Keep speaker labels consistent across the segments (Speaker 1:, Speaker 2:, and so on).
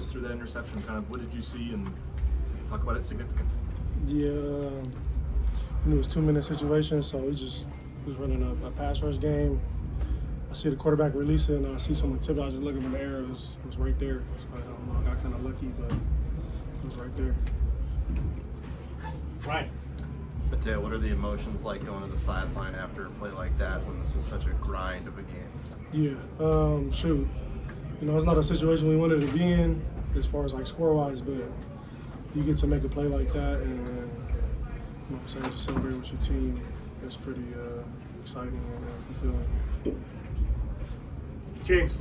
Speaker 1: us through that interception? Kind of what did you see, and talk about its significance?
Speaker 2: Yeah, it was 2-minute situation, so we just was running a pass rush game. I see the quarterback release it, and I see someone tip it. I was just looking in the air. It was right there. So I don't know. I got kind of lucky, but it was right there.
Speaker 3: Right.
Speaker 4: Mateo, what are the emotions like going to the sideline after a play like that when this was such a grind of a game?
Speaker 2: Yeah, shoot. You know, it's not a situation we wanted to be in as far as like score-wise, but you get to make a play like that and, you know what I'm saying, just celebrate with your team. It's pretty exciting and fulfilling.
Speaker 3: James.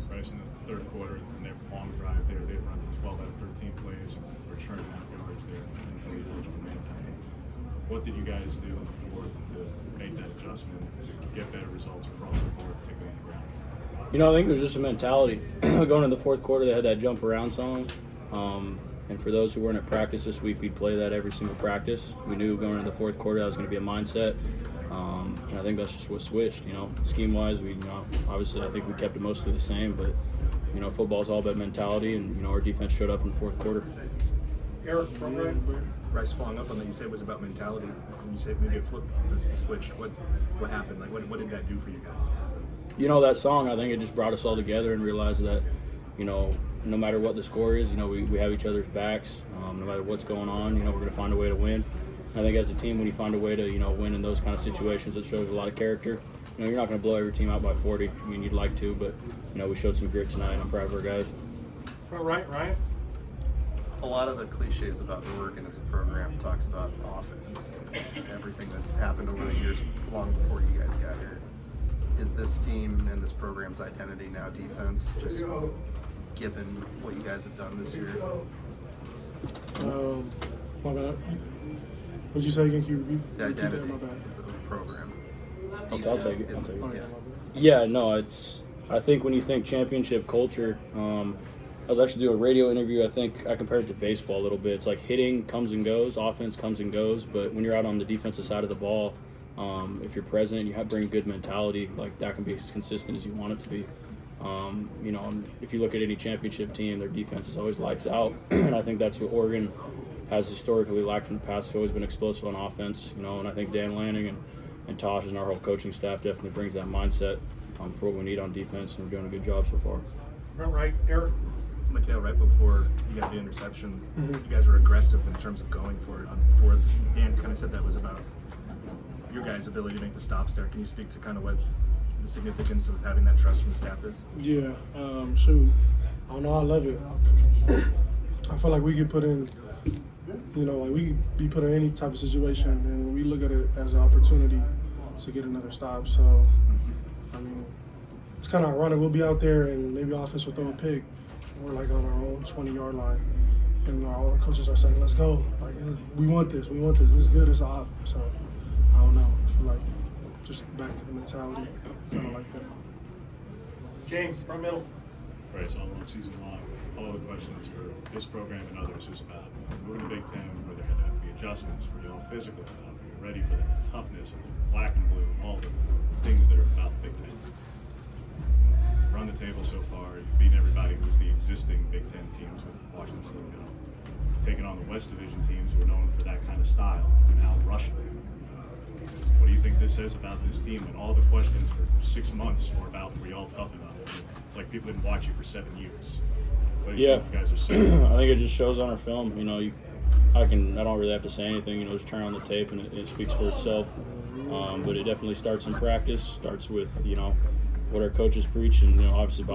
Speaker 5: Bryce, in the third quarter, in their long drive there, they run 12 out of 13 plays, were churning out yards there until the eligible man. What did you guys do in the fourth to make that adjustment to get better results across the board, particularly on the ground?
Speaker 6: You know, I think it was just a mentality. Going into the fourth quarter, they had that jump around song. And for those who weren't at practice this week, we'd play that every single practice. We knew going into the fourth quarter that was going to be a mindset. And I think that's just what switched, you know. Scheme-wise, obviously I think we kept it mostly the same, but, you know, football's all about mentality, and, you know, our defense showed up in the fourth quarter.
Speaker 3: Eric, from right.
Speaker 1: Bryce, following up on that, you said it was about mentality. When you say maybe a flip was switched, what happened? Like, what did that do for you guys?
Speaker 6: You know, that song, I think it just brought us all together and realized that, you know, no matter what the score is, you know, we have each other's backs. No matter what's going on, you know, we're going to find a way to win. I think as a team, when you find a way to, you know, win in those kind of situations, it shows a lot of character. You know, you're not going to blow every team out by 40. I mean, you'd like to, but, you know, we showed some grit tonight, and I'm proud of our guys.
Speaker 3: Front right, Ryan.
Speaker 4: A lot of the cliches about Oregon as a program talks about offense, everything that happened over the years long before you guys got here. Is this team and this program's identity now defense, just given what you guys have done this year?
Speaker 2: My bad. What'd you say again? Can you repeat?
Speaker 4: The identity
Speaker 2: My bad.
Speaker 4: of the program.
Speaker 6: I'll take it.
Speaker 4: Yeah.
Speaker 6: Yeah, no, I think when you think championship culture, I was actually doing a radio interview. I think I compared it to baseball a little bit. It's like hitting comes and goes, offense comes and goes, but when you're out on the defensive side of the ball, if you're present, you have bring good mentality, like that can be as consistent as you want it to be. You know, if you look at any championship team, their defense is always lights out, and I think that's what Oregon has historically lacked in the past. It's always been explosive on offense, you know, and I think Dan Lanning and Tosh and our whole coaching staff definitely brings that mindset for what we need on defense, and we're doing a good job so far.
Speaker 3: Front right, Eric.
Speaker 1: Mateo, right before you got the interception, you guys were aggressive in terms of going for it on fourth. Dan kind of said that was about your guys' ability to make the stops there. Can you speak to kind of what the significance of having that trust from the staff is?
Speaker 2: Yeah, shoot. I don't know, I love it. I feel like we get put in, you know, like we could be put in any type of situation, and we look at it as an opportunity to get another stop. So, I mean, it's kind of ironic. We'll be out there and maybe offense will throw a pick. We're like on our own 20-yard line, and all the coaches are saying, "Let's go! Like we want this. This is good. It's off." So I don't know. I feel like just back to the mentality, kind of like that.
Speaker 3: James, front middle.
Speaker 5: Right, so all season long, all the questions for this program and others is about moving to Big Ten, where there are going to be adjustments, for you all physical enough, are you ready for the toughness and the black and blue, and all the things that are about Big Ten. Run the table so far, you've beaten everybody who's the existing Big Ten teams with Washington State, you know, taking on the West Division teams who are known for that kind of style, and now rushing them. What do you think this says about this team? And all the questions for 6 months were about, were you all tough enough? It's like people didn't watch you for 7 years. What do you think you guys are saying?
Speaker 6: I think it just shows on our film. You know, I don't really have to say anything. You know, just turn on the tape and it speaks for itself. But it definitely starts in practice. Starts with, you know, what our coaches preach, and, you know, obviously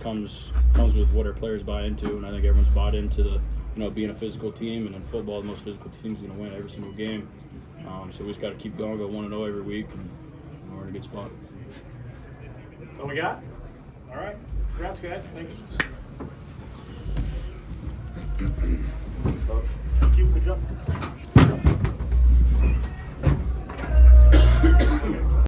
Speaker 6: comes with what our players buy into. And I think everyone's bought into the, you know, being a physical team. And in football, the most physical team's going to win every single game. So we just got to keep going, go 1-0 every week, and we're in a good spot.
Speaker 3: That's all we got? All right. Congrats, guys. Thank you. Thank you. Good job.